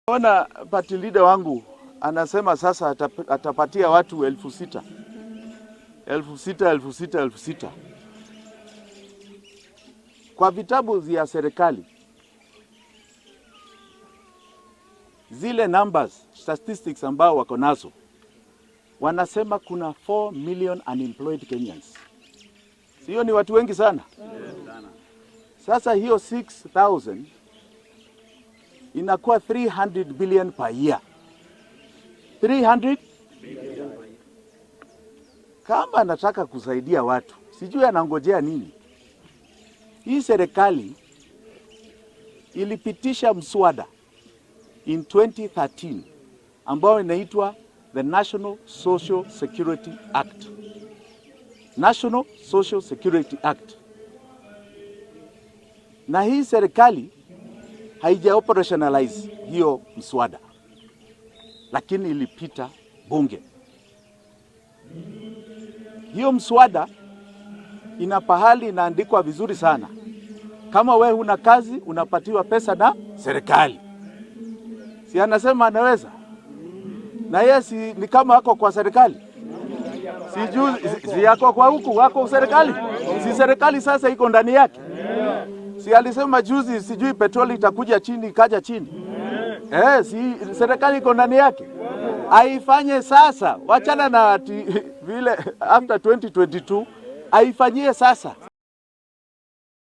Ona party leader wangu anasema sasa atapatia watu 6,000. 6,000. Kwa vitabu vya serikali zile numbers, statistics ambao wako nazo wanasema kuna 4 million unemployed Kenyans. Sio ni watu wengi sana? Sasa hiyo 6,000 inakuwa 300 billion per year. 300 billion. Kama anataka kusaidia watu, sijui anangojea nini. Hii serikali ilipitisha mswada in 2013 ambao inaitwa the National Social Security Act. National Social Security Act. Na hii serikali haija operationalize hiyo mswada, lakini ilipita bunge. Hiyo mswada ina pahali inaandikwa vizuri sana. Kama we huna kazi unapatiwa pesa na serikali. Si anasema anaweza? Na yesi ni kama wako kwa serikali. Si yako kwa huku, wako serikali. Si serikali sasa iko ndani yake. Si alisema juzi sijui petroli itakuja chini, ikaja chini. Si serikali iko ndani yake. Aifanye sasa, wachana na vile after 2022, aifanyie sasa.